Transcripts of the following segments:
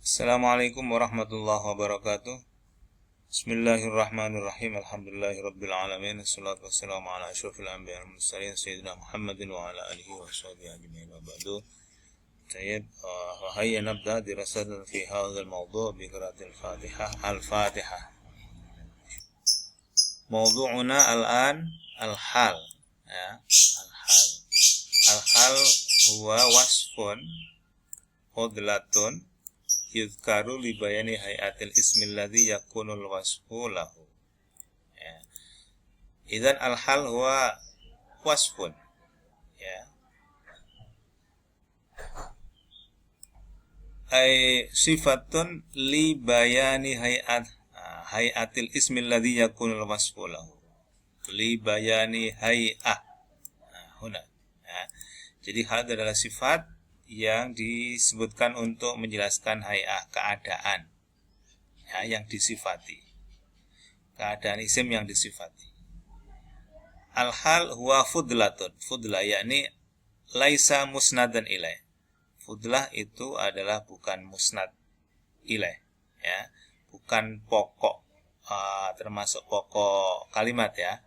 Assalamualaikum warahmatullahi wabarakatuh. Bismillahirrahmanirrahim. Alhamdulillahirabbil alamin. Wassalatu wassalamu ala asyrofil anbiya'i wal mursalin sayyidina Muhammadin wa ala alihi wa sahbihi ajma'in wa ba'du. Tayyib, hayya nabda dirasatan fi hadzal mawdu' bi qira'atil Fatihah. Al-Fatihah. Mawdu'una al-an al-hal, ya, al-hal. Al-hal huwa wasfun udlatun yudhkaru li bayani hayatil ismil ladzi yakunul wasfu lahu. Ya. Idzan al-hal huwa wasfun, ya. Ay sifatun li bayani hayatil ismil ladzi yakunul wasfu lahu. Li bayani hay'ah. Huna. Ya. Jadi hal adalah sifat yang disebutkan untuk menjelaskan hay'ah, keadaan, ya, yang disifati, keadaan isim yang disifati. Al-hal huwa fudlatun, fudlah yakni laisa musnadan ilaih. Fudlah itu adalah bukan musnad ilaih, ya, bukan pokok, termasuk pokok kalimat, ya,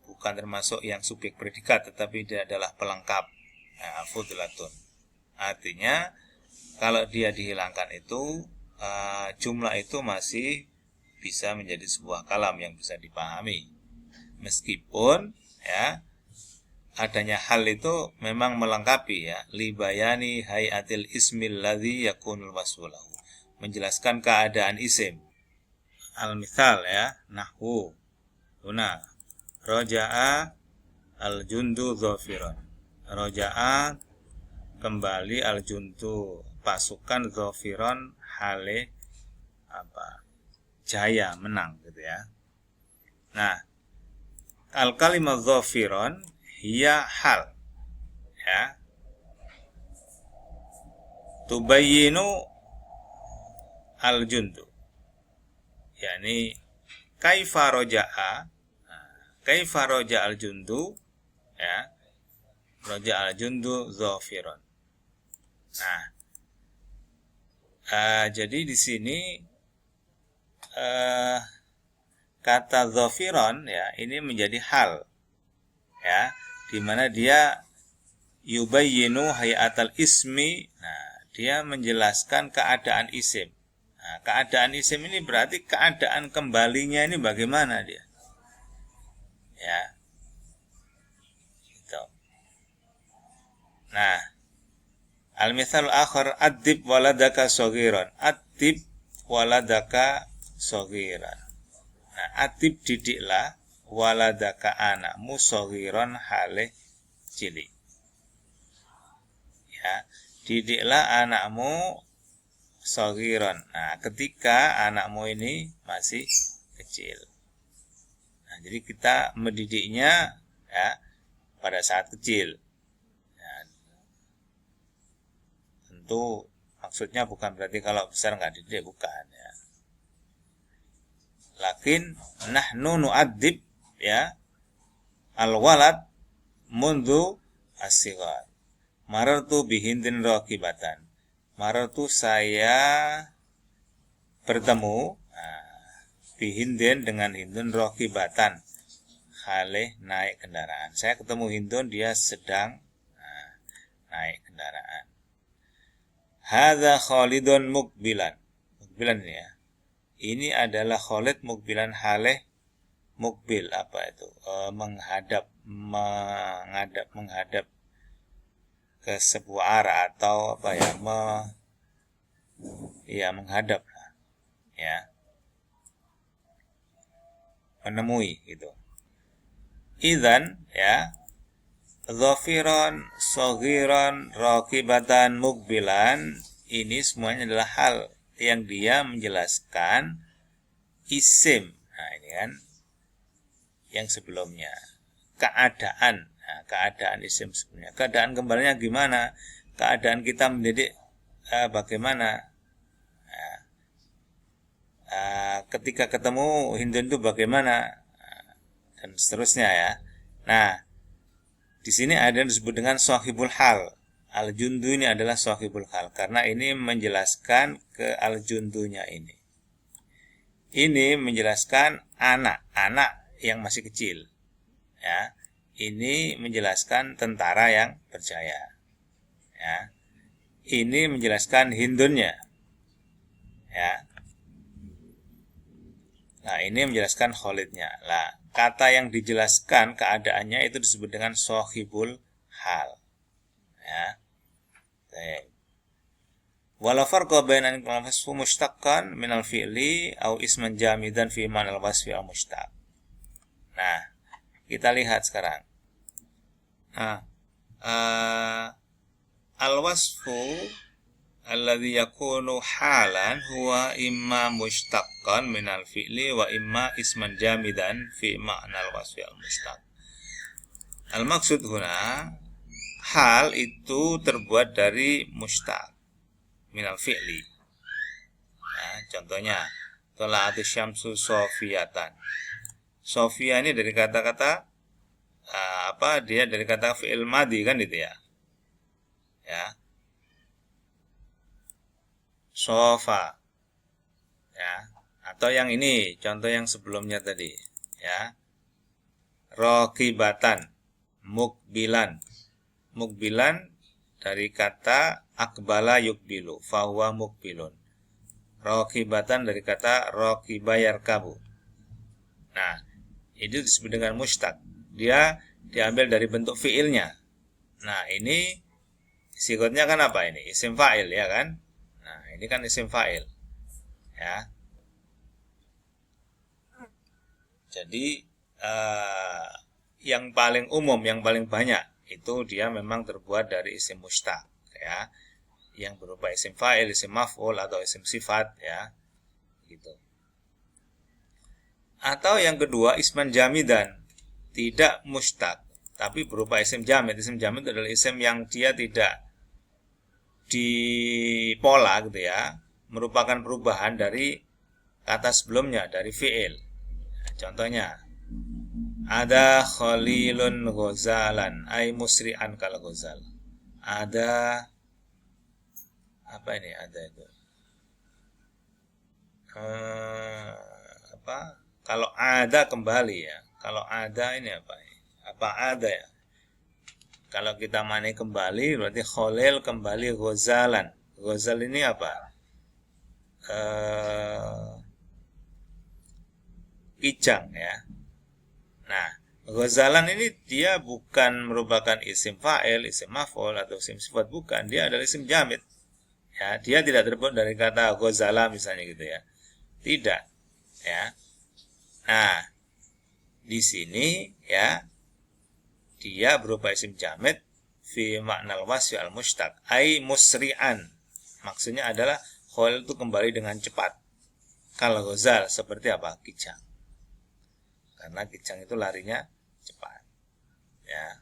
bukan termasuk yang subjek predikat, tetapi dia adalah pelengkap, ya, fudlatun. Artinya kalau dia dihilangkan itu jumlah itu masih bisa menjadi sebuah kalam yang bisa dipahami. Meskipun, ya, adanya hal itu memang melengkapi, ya, li bayani hayatil ismil ladzi yakunul wasfu lahu, menjelaskan keadaan isim. Al-mithal, ya, nahwu huna raja'a al-jundu dhafiran. Raja'a kembali al-jundu pasukan, dhafiran hale jaya, menang, gitu, ya. Nah, al-kalimah dhafiran hiya hal, ya, tubayyinu al-jundu, yakni kaifa raja'a, kaifa raja al-jundu, ya, raja al-jundu dhafiran. Nah, jadi di sini kata dhafiran, ya, ini menjadi hal, ya, di mana dia yubayyinu hayatal ismi. Nah, dia menjelaskan keadaan isim. Nah, keadaan isim ini berarti keadaan kembalinya ini bagaimana dia, ya, gitu. Nah, al-mithal akhar adib waladaka shaghiran. Adib waladaka shaghiran. Nah, adib didiklah waladaka anakmu shaghiran hale cilik. Ya, didiklah anakmu shaghiran. Nah, ketika anakmu ini masih kecil. Nah, jadi kita mendidiknya, ya, pada saat kecil. Itu maksudnya bukan berarti kalau besar nggak dididik, bukan, ya. Lakin nahnu nu'adzib, ya, al-walad mundu as-sighar. Marartu bihindin raqibatan. Marartu, saya bertemu, bihindin dengan hindun raqibatan hale naik kendaraan. Saya ketemu hindun, dia sedang naik kendaraan. Hadza Khalidun mukbilan. Mukbilan ini, ya. Ini adalah Khalid mukbilan haleh mukbil, apa itu? Menghadap ke sebuah arah atau apa, ya, menghadap, ya. Menemui, gitu. Idzan, ya, dhafiran, shaghiran, raqibatan, mukbilan, ini semuanya adalah hal yang dia menjelaskan isim. Nah, ini kan yang sebelumnya, keadaan. Nah, keadaan isim sebelumnya. Keadaan kembalinya gimana? Keadaan kita mendidik bagaimana? Ketika ketemu hindun itu bagaimana? Dan seterusnya, ya. Nah, di sini ada yang disebut dengan sahibul hal. Al-jundu ini adalah sahibul hal karena ini menjelaskan ke al-jundunya ini. Ini menjelaskan anak yang masih kecil. Ya. Ini menjelaskan tentara yang berjaya. Ya. Ini menjelaskan hindunnya. Ya. Nah, ini menjelaskan Khalidnya. Lah, kata yang dijelaskan keadaannya itu disebut dengan sahibul hal. Ya. Baik. Wala farqa baina an yakuna wasfu mushtaqqan min al-fi'li aw isman jamidan fi ma'na al-wasfi al-mushtaq. Nah, kita lihat sekarang. Nah, al-wasfu alladhi yakunu halan huwa imma mushtaqqan min al-fi'li wa imma isman jamidan fi ma'na al-wasfi al-mushtaq. Al-maksud huna, hal itu terbuat dari mushtaq minal fi'li. Nah, contohnya tola'ati syamsu sofiyatan. Sofia ini dari kata-kata dia dari kata fi'il madi kan itu ya. Ya. Sofa. Ya, atau yang ini contoh yang sebelumnya tadi, ya. Raqibatan, mukbilan. Mukbilan dari kata akbala yukbilu, fahuwa mukbilun. Raqibatan dari kata raqiba yarkabu. Nah, itu disebut dengan mushtaq. Dia diambil dari bentuk fiilnya. Nah, ini sigotnya kan apa ini? Isim fa'il ya kan? Nah, ini kan isim fa'il. Ya. Jadi yang paling umum, yang paling banyak itu dia memang terbuat dari isim mushtaq ya, yang berupa isim fa'il, isim maf'ul atau isim sifat ya, gitu. Atau yang kedua isman jamidan, tidak mushtaq tapi berupa isim jamid. Isim jamid adalah isim yang dia tidak dipola gitu ya, merupakan perubahan dari kata sebelumnya, dari fi'il. Nah, contohnya ada Khalilun ghazalan ay musri'an kal ghazal. Ada apa ini? Ada itu kalau ada kembali ya. Kalau ada ini apa? Apa ada ya? Kalau kita mani kembali berarti Khalil kembali ghazalan. Ghazal ini apa? Kijang ya. Nah, ghazalan ini dia bukan merupakan isim fa'il, isim maf'ul atau isim sifat, bukan. Dia adalah isim jamid. Ya, dia tidak terbuat dari kata ghazala misalnya gitu ya. Tidak. Ya. Nah, di sini ya dia berupa isim jamid fi ma'nal wasfi al-mushtaq ai musri'an. Maksudnya adalah Khalil itu kembali dengan cepat. Kalau ghazal seperti apa? Kijang. Karena kijang itu larinya cepat. Ya.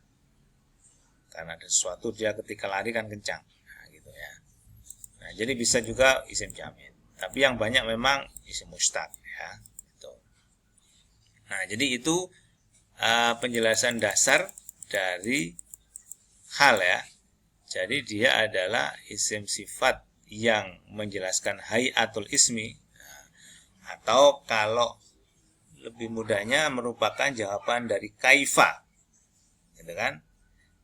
Karena ada sesuatu dia ketika lari kan kencang. Nah, gitu ya. Nah, jadi bisa juga isim jamid. Tapi yang banyak memang isim mushtaq ya. Gitu. Nah, jadi itu penjelasan dasar dari hal ya. Jadi dia adalah isim sifat yang menjelaskan hayatul ismi, atau kalau lebih mudahnya merupakan jawaban dari kaifa, gitu kan?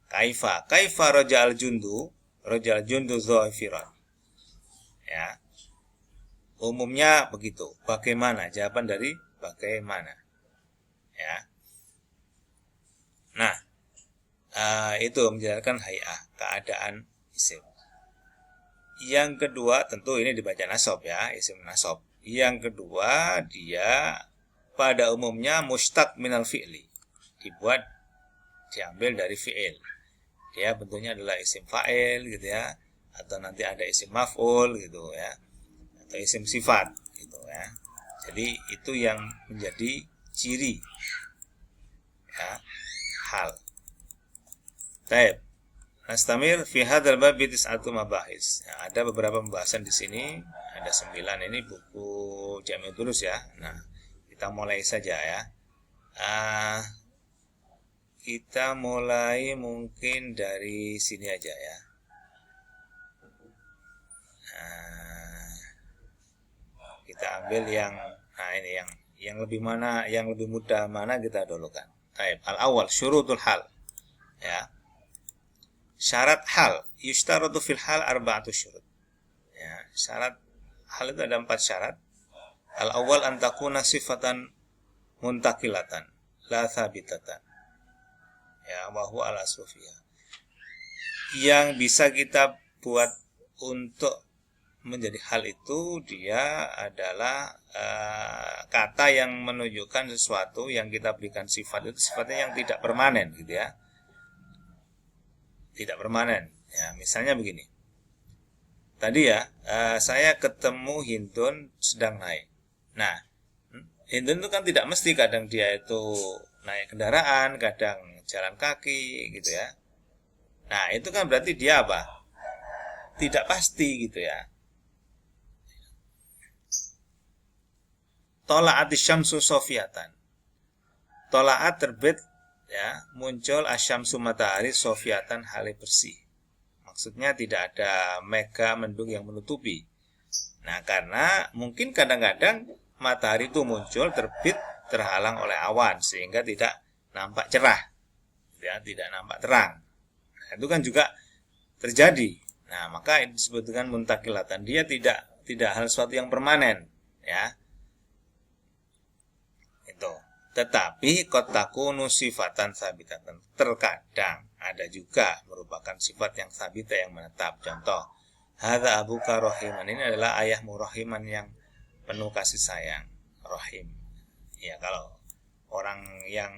Kaifa rojal jundu dhafiran. Ya, umumnya begitu. Bagaimana? Jawaban dari bagaimana. Ya. Nah, itu menjelaskan hay'ah, keadaan isim. Yang kedua tentu ini dibaca nasab ya, isim nasab. Yang kedua dia pada umumnya mushtaq minal fi'li, diambil dari fi'il. Dia bentuknya adalah isim fa'il gitu ya, atau nanti ada isim maf'ul gitu ya, atau isim sifat gitu ya. Jadi itu yang menjadi ciri ya, hal. Baik. Nastamir fi hadzal bab tis'atu mabahis. Ya, ada beberapa pembahasan di sini, ada 9. Ini buku Jami' Durus ya. Nah, kita mulai saja ya. Kita mulai mungkin dari sini aja ya. ambil yang ini yang lebih mudah mana kita dulukan. Baik, al-awwal syurutul hal. Ya. Syarat hal, yushtaratu fil hal arba'atu syurut. Ya, syarat hal itu ada 4 syarat. Al-awwal an takuna sifatan muntakilatan la thabitatan. Ya, wa huwa al-aslu fiha. Yang bisa kita buat untuk menjadi hal itu dia adalah kata yang menunjukkan sesuatu yang kita berikan sifat itu sifatnya yang tidak permanen gitu ya. Tidak permanen. Ya, misalnya begini. Tadi ya, saya ketemu Hindun sedang naik. Nah, Hindun itu kan tidak mesti, kadang dia itu naik kendaraan, kadang jalan kaki gitu ya. Nah, itu kan berarti dia apa? Tidak pasti gitu ya. Tola'atis syamsu sofiatan. Tola'at terbit ya, muncul asyamsu matahari sofiatan hale bersih. Maksudnya tidak ada mega mendung yang menutupi. Nah, karena mungkin kadang-kadang matahari itu muncul terbit terhalang oleh awan sehingga tidak nampak cerah. Ya, tidak nampak terang. Nah, itu kan juga terjadi. Nah, maka ini disebut dengan muntakilatan. Dia tidak hal sesuatu yang permanen, ya. Itu. Tetapi kotakunu sifatan sabitatan. Terkadang ada juga merupakan sifat yang sabita yang menetap. Contoh, hadza abuka rahiman. Ini adalah ayahmu rahiman yang penuh kasih sayang. Rahim. Ya, kalau orang yang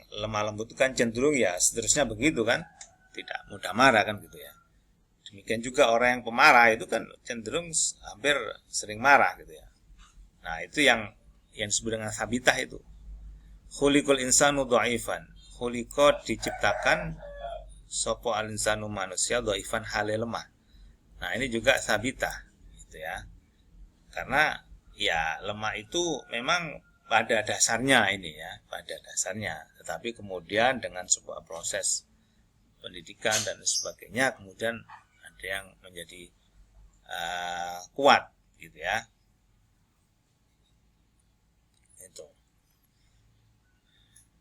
lemah lembut itu kan cenderung ya seterusnya begitu kan. Tidak mudah marah kan gitu ya. Demikian juga orang yang pemarah itu kan cenderung hampir sering marah gitu ya. Nah, itu yang disebut dengan sabitah itu. Khuliqul insanu dhaifan. Khuliqa diciptakan sopo al-insanu manusia dhaifan hale lemah. Nah, ini juga sabitah gitu ya. Karena ya lemah itu memang pada dasarnya ini ya, pada dasarnya. Tetapi kemudian dengan sebuah proses pendidikan dan sebagainya kemudian ada yang menjadi kuat gitu ya. Itu.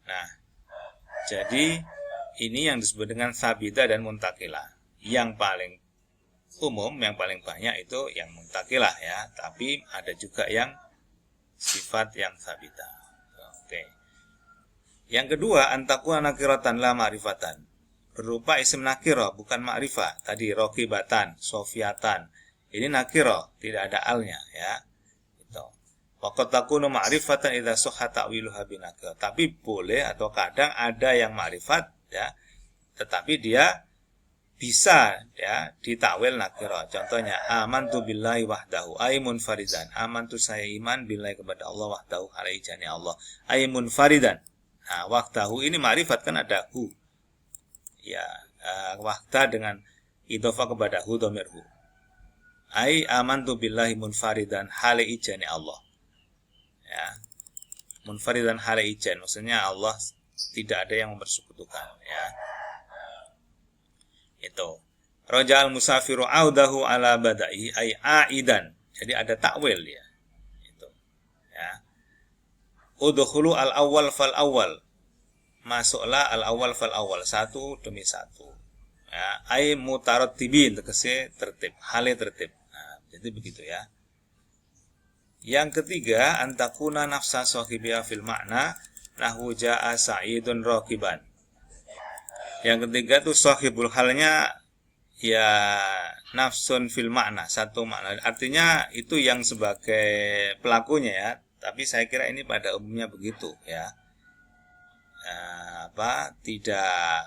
Nah, jadi ini yang disebut dengan sabita dan muntakilah. Yang paling umum, yang paling banyak itu yang muntakilah ya, tapi ada juga yang sifat yang sabita. Oke. Yang kedua, antakuna nakiratan la ma'rifatan. Berupa isim nakirah, bukan ma'rifah. Tadi rokibatan, sofiatan. Ini nakirah, tidak ada alnya ya. Itu. Waqad takunu ma'rifatan idza sahha ta'wiluha binakirah. Tapi boleh atau kadang ada yang ma'rifat ya, tetapi dia bisa ya ditakwil nakirah. Contohnya amantu billahi wahdahu ay munfaridan. Amantu saya iman billahi kepada Allah wahdahu alaihi jani Allah ay munfaridan. Nah, wahdahu ini ma'rifat kan ada hu. Ya, wahda dengan idhofah kepada hu dhamir hu. Ay amantu billahi munfaridan alaihi jani Allah. Ya. Munfaridan alaihi jan maksudnya Allah tidak ada yang mempersekutukan ya. Itu. Raja'al musafiru audahu ala badai ay aidan. Jadi ada takwil ya. Itu. Ya. Udkhulu al-awwal fal awwal. Masuklah al-awwal fal awwal, satu demi satu. Ya, ay mutarattibin tegese tertib, hale tertib. Nah, jadi begitu ya. Yang ketiga, antakuna nafsa sahibiya fil makna nahwu jaa sa'idun raqiban. Yang ketiga itu sahibul halnya ya nafsun fil makna, satu makna. Artinya itu yang sebagai pelakunya ya, tapi saya kira ini pada umumnya begitu ya. Tidak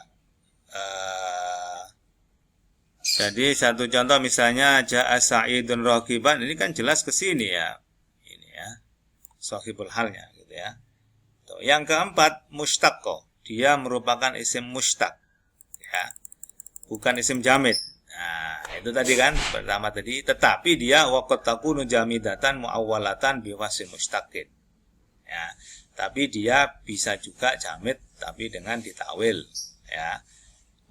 jadi satu contoh misalnya jaa sa'idun raqiban, ini kan jelas ke sini ya. Ini ya. Sahibul halnya gitu ya. Tuh, yang keempat mushtaqo, dia merupakan isim mushtaq ya. Bukan isim jamid. Nah, itu tadi kan pertama tadi, tetapi dia waqad takunu jamidatan muawwalatan biwasil mushtaqin. Ya. Tapi dia bisa juga jamid tapi dengan ditakwil ya,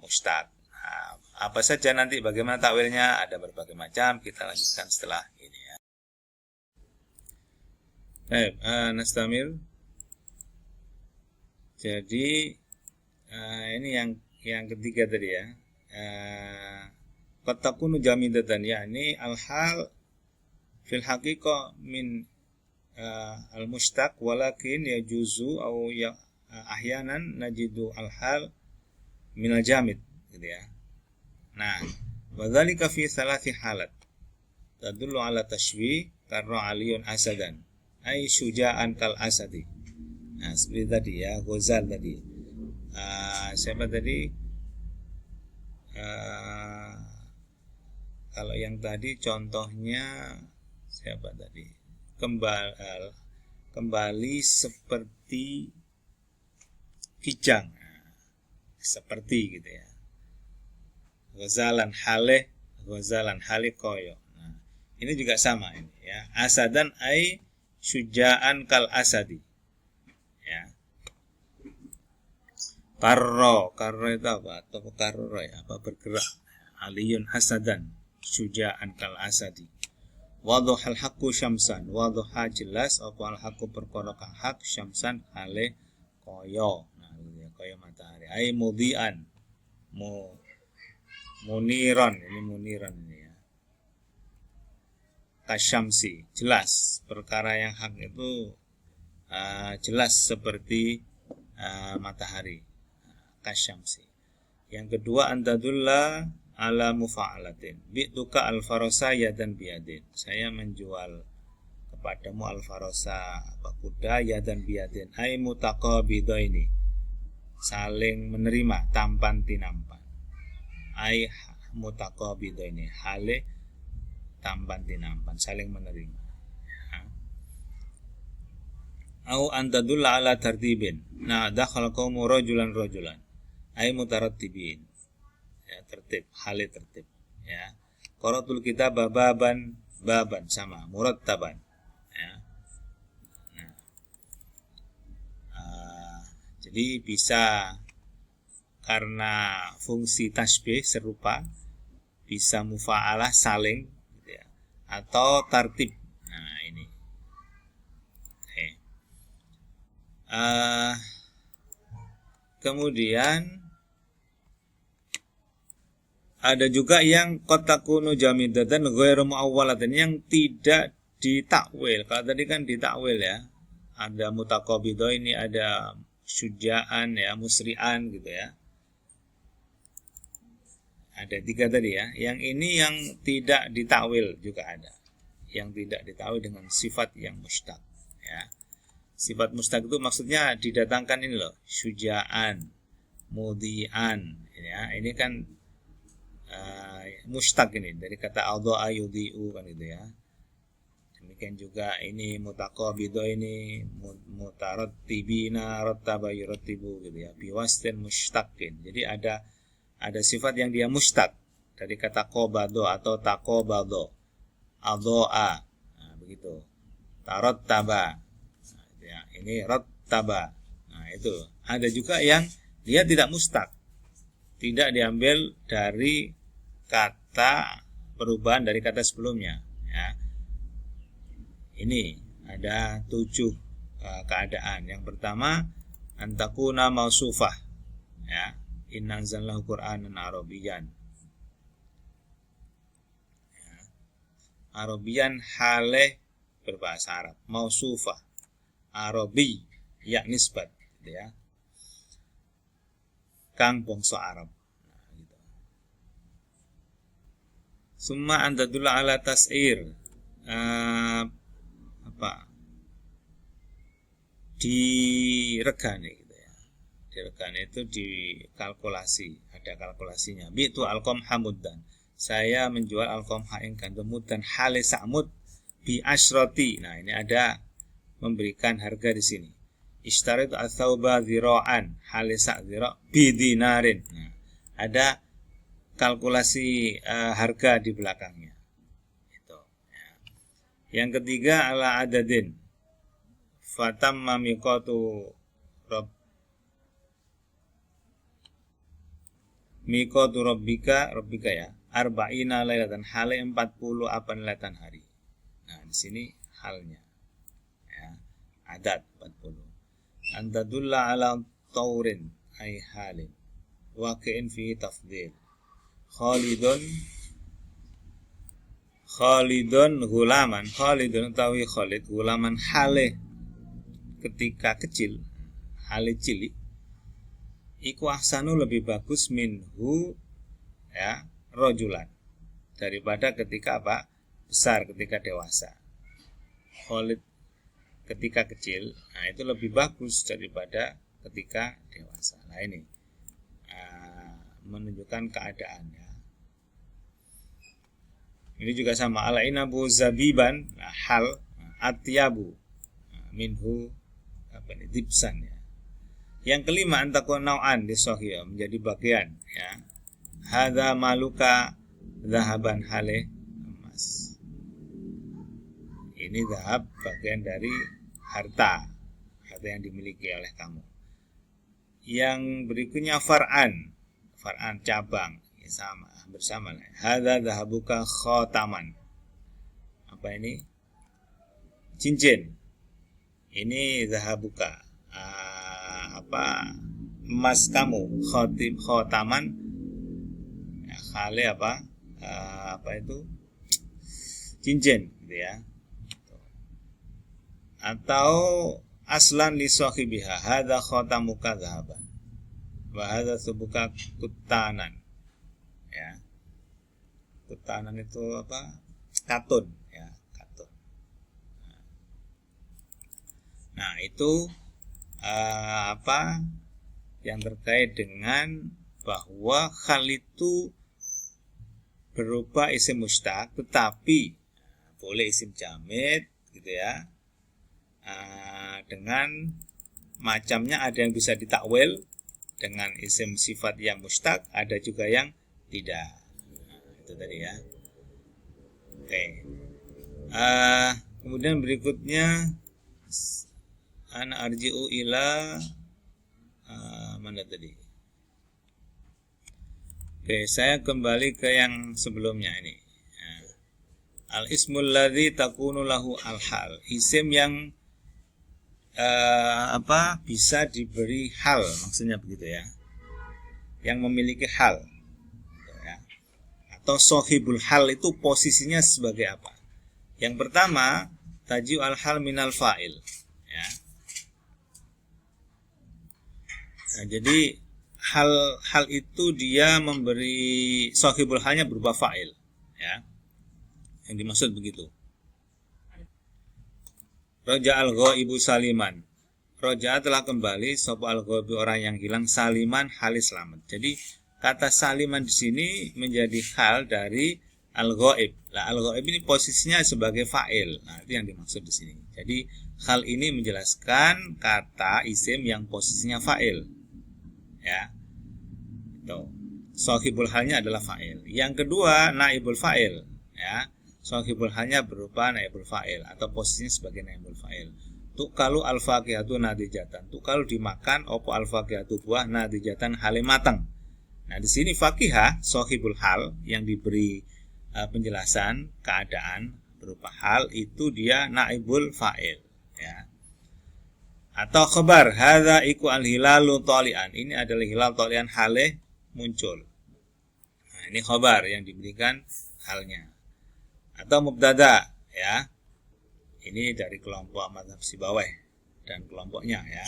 mushtaq. Nah, apa saja nanti bagaimana takwilnya ada berbagai macam, kita lanjutkan setelah ini ya. Baik, nastamir. Jadi ini yang ketiga tadi ya. Qad takunu jamidatan, yakni al-hal fil haqiqah min al-mushtaq walakin yajuzu au ya ahyanan najidu al-hal min al-jamid gitu ya. Nah, wadzalika fi thalathi halat tadullu ala tashbih karra aliyun asadan ay syuja'an kal asadi. Nah, seperti tadi ya, Ghazal tadi. Siapa tadi? Kalau yang tadi contohnya siapa tadi? Kembali seperti kijang. Seperti gitu ya. Ghazalan haleh koyo. Nah, ini juga sama ini ya. Asadan ai syuja'an kal asadi. Ya. Karro itu apa? Atau karro ya, apa bergerak. Aliyun hasadan, syuja'an kal asadi. Wadhuhal haqqu syamsan, wadhuha jelas apa al haqqu perkara kang hak syamsan hale koyo. Nah, koyo matahari. Ai mudhi'an. Muniran ini ya. Kasyamsi, jelas perkara yang hak itu jelas seperti matahari. Kasyamsi. Yang kedua antadulla ala mufa'alatin. Bi'tuka al-farasa yadan biyadin. Saya menjual kepadamu al-farasa kuda yadan biyadin. Ai mutaqabidaini. Saling menerima tampan tinampan. Ai mutaqabidaini. Hale tampan tinampan, saling menerima. Au antadulla ala tartibin. Nah, dakhala qaumu rajulan ay mutarattibin. Ya, tertib, hale tertib, ya. Qaratul kitab baban sama murattaban, ya. Nah, jadi bisa karena fungsi tasbih serupa, bisa mufa'alah saling gitu ya, atau tartib. Nah, ini. Kemudian ada juga yang kotakunu jamidatan ghairu muawwalatin, yang tidak ditakwil. Kalau tadi kan ditakwil ya. Ada mutaqabidah, ini ada syuja'an ya, musri'an gitu ya. Ada 3 tadi ya. Yang ini yang tidak ditakwil juga ada. Yang tidak ditakwil dengan sifat yang mustaq ya. Sifat mustaq itu maksudnya didatangkan ini loh, syuja'an, mudhi'an ya. Ini kan mustaq ini dari kata adha'a yudhi'u kan gitu ya. Demikian juga ini mutaqabidah, ini mutarattibina rattaba yurattibu gitu ya. Biwastin mushtaqin. Jadi ada sifat yang dia mustaq dari kata qabado atau taqabado. Adha'a. Nah, begitu. Tarattaba. Nah, ya, ini rattaba. Nah, itu. Ada juga yang dia tidak mustaq. Tidak diambil dari kata perubahan dari kata sebelumnya ya. Ini ada 7 keadaan. Yang pertama antakuna mausufah ya. Inna anzalnahu Qur'anan Arabiyyan ya. Arabiyan hale berbahasa Arab, mausufah Arabi ya nisbat gitu ya, kang bangsa Arab. Summa antadullah ala tas'ir diregani gitu ya. Diregani itu dikalkulasi, ada kalkulasinya. Bi'tu alqam hamuddan. Saya menjual alqamha ing gandum mudan hale sa'mud bi asyrati. Nah, ini ada memberikan harga di sini. Ishtaritu ats-tsauba dzira'an hale sa'dzira bi dinarin. Nah, ada kalkulasi harga di belakangnya. Itu. Ya. Yang ketiga ala adadin. Fatamma miqatu rabbika ya. Arba'ina lailatan hale 40 lailatan hari. Nah, di sini halnya. Ya. adat 40. Antadulla ala taurin ay halin waqi'in fi tafdhil. Khalidun Khalidun utawi Khalid gulaman hale ketika kecil, hale cilik iku ahsanu lebih bagus minhu ya rojulan daripada ketika apa? Besar, ketika dewasa. Khalid ketika kecil, nah itu lebih bagus daripada ketika dewasa. Nah ini menunjukkan keadaannya. Ini juga sama, al-inabu zabiban, hal atyabu minhu apa ini dibsan ya. Yang kelima antakun nau'an di sahih, menjadi bagian ya. Hadza maluka zahaban hale emas. Ini zahab bagian dari harta yang dimiliki oleh kamu. Yang berikutnya far'an cabang ya, sama bersama. Hadza zahabuka khataman. Apa ini? Cincin. Ini zahabuka. Emas kamu. Khataman. Ya, khale apa itu? Cincin gitu ya. Atau aslan li sahibiha hadza khatamuka zahaban. Wa hadza subuka kutanan. Ya. Kutanan itu apa? Katun ya, katun. Nah, itu yang terkait dengan bahwa hal itu berupa isim mustaq tetapi boleh isim jamid gitu ya. Dengan macamnya ada yang bisa ditakwil dengan isim sifat yang mustaq, ada juga yang tidak. Itu tadi ya. Oke. Kemudian berikutnya ana arji'u ila mana tadi? Oke, saya kembali ke yang sebelumnya ini. Al-ismul ladzi takunu lahu al-hal. Isim yang bisa diberi hal, maksudnya begitu ya. Yang memiliki hal. Atau sohibul hal itu posisinya sebagai apa? Yang pertama, taji'u al-hal minal fa'il ya. Nah, jadi hal itu dia memberi sohibul halnya berupa fa'il ya. Yang dimaksud begitu. Raja al-ghaibu saliman. Raja telah kembali sapa al-ghaibu orang yang hilang saliman halis selamat. Jadi kata saliman di sini menjadi hal dari al-ghaib. Nah, al-ghaib ini posisinya sebagai fa'il. Nah, itu yang dimaksud di sini. Jadi hal ini menjelaskan kata isim yang posisinya fa'il. Ya. Itu. Shahibul halnya adalah fa'il. Yang kedua, naibul fa'il, ya. Shahibul halnya berupa naibul fa'il atau posisinya sebagai naibul fa'il. Tukalu al-faqihatu nadijatan. Tukalu dimakan opo al-faqihatu buah nadijatan hale matang. Nah, di sini faqihah shahibul hal yang diberi penjelasan keadaan berupa hal itu dia naibul fa'il, ya. Atau khabar hadza iku al-hilalu talian. Ini adalah hilal talian hale muncul. Nah, ini khabar yang diberikan halnya. Atau mubtada ya. Ini dari kelompok mazhab Sibawayh dan kelompoknya ya.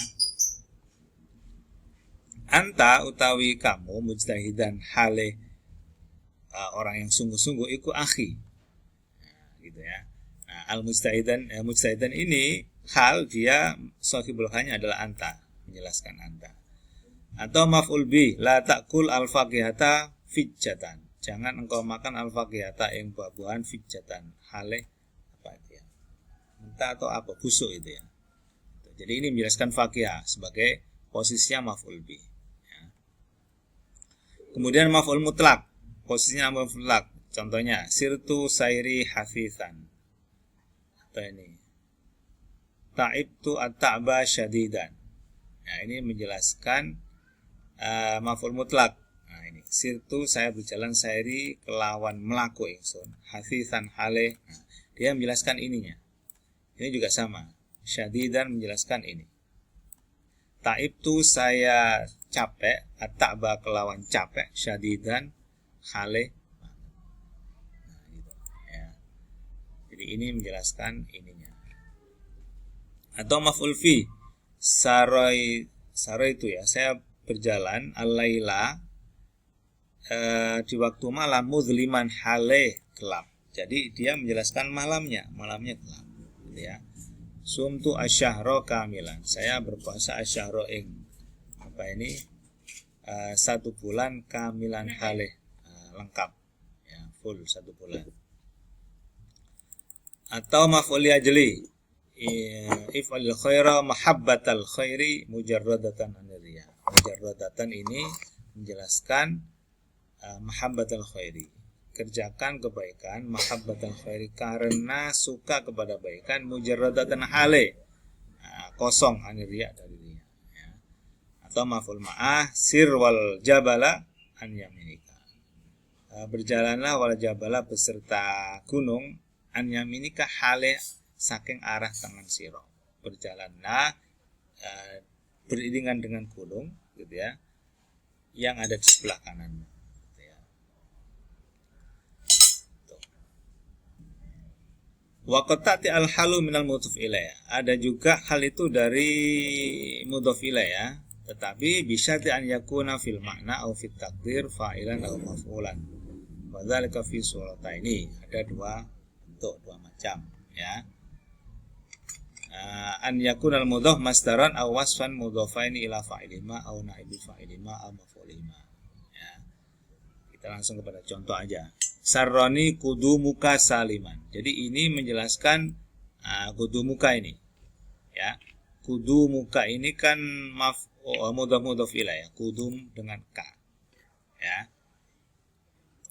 Anta utawi kamu mujtahidan hale orang yang sungguh-sungguh iku akhi. Nah, gitu ya. Nah, mujtahidan ini hal dia shahibul halnya adalah anta, menjelaskan anta. Atau maf'ul bi la ta'kul al-faqihata fijjatan. Jangan engkau makan al-faqihata yang buah-buahan fijjatan. Hale apa itu ya? Mentah atau apa? Busuk itu ya. Jadi ini menjelaskan faqihah sebagai posisinya maf'ul bi. Ya. Kemudian maf'ul mutlak, posisinya maf'ul mutlak. Contohnya sirtu sairi hafizan. Atau ini ta'ibtu at-ta'ba syadidan. Nah, ini menjelaskan maf'ul mutlak. Nah, ini sirtu saya berjalan sairi kelawan melaku ingsun. Hafizan hale. Nah, dia menjelaskan ininya. Ini juga sama. syadidan menjelaskan ini. Ta'ibtu saya capek, at-ta'ba kelawan capek, syadidan hale. Nah, gitu, ya. Jadi ini menjelaskan ininya. Atau maf'ul fi, sarai itu ya, saya berjalan al-laila di waktu malam, muzliman hale gelap. Jadi dia menjelaskan malamnya gelap, gitu ya. Sumtu asyahro kamilan, saya berpuasa asyahro ing satu bulan kamilan halih, lengkap ya, full 1 bulan. Atau maf'ul ajli, if'alil khaira mahabbatal khairi mujarradatan aniriya. Mujarradatan ini menjelaskan mahabbatal khairi, kerjakan kebaikan, mahabbatal khairi karena suka kepada kebaikan, mujarradatan hale, kosong aniriya dari riya ya. Atau maf'ul ma'ah sir wal jabala an yaminika, berjalanlah wal jabala beserta gunung an yaminika hale saking arah tangan siro, berjalanlah beriringan dengan gunung gitu ya, yang ada di sebelah kanan. Wa qatati al-halu minal mudhof ilaih. Ada juga hal itu dari mudhof ilaih ya, tetapi bisa an yakuna fil makna au fit taqdir fa'ilan au maf'ulan. Wa dzalika fi surataini. Ada 2 bentuk, 2 macam ya. An yakuna al-mudhof masdaran au wasfan mudhofaini ila fa'ilima au naibil fa'ilima au maf'ulima. Ya. Kita langsung kepada contoh aja. Sarroni kudumuka saliman. Jadi ini menjelaskan kudumuka ini ya. Kudumuka ini kan mudhof ilaih ya. Kudum dengan ka ya.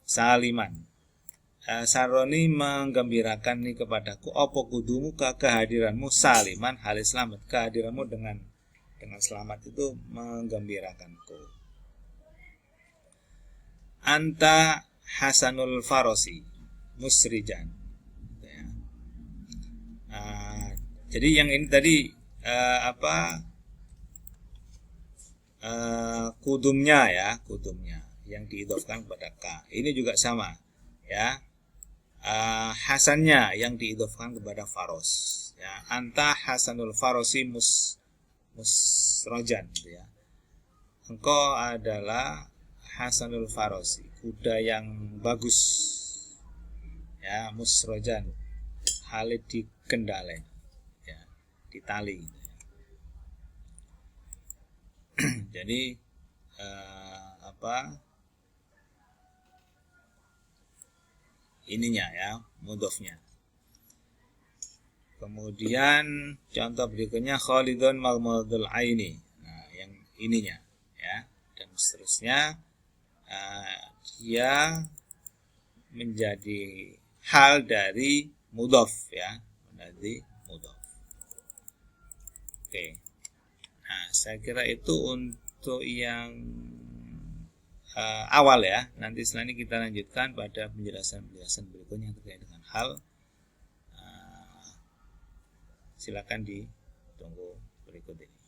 Saliman. Sarroni menggembirakan nih kepadaku apa kudumuka, kehadiranmu, saliman halis selamat, kehadiranmu dengan selamat itu menggembirakanku. Anta Hasanul Farosi musrijan ya. Jadi yang ini tadi kudumnya ya, kudumnya yang diidhofkan kepada ka. Ini juga sama ya. Hasannya yang diidhofkan kepada faros ya. Anta Hasanul Farosi musrojan gitu ya. Engkau adalah Hasanul Farosi, kuda yang bagus ya, musrojan halid dikendalai ya, ditali jadi ininya ya, mudhofnya. Kemudian contoh berikutnya Khalidun maghmudul aini, nah yang ininya ya, dan seterusnya. Dia menjadi hal dari mudhof ya, dari mudhof. Oke. Nah, saya kira itu untuk yang awal ya. Nanti setelah ini kita lanjutkan pada penjelasan berikutnya terkait dengan hal. Silakan ditunggu berikut ini.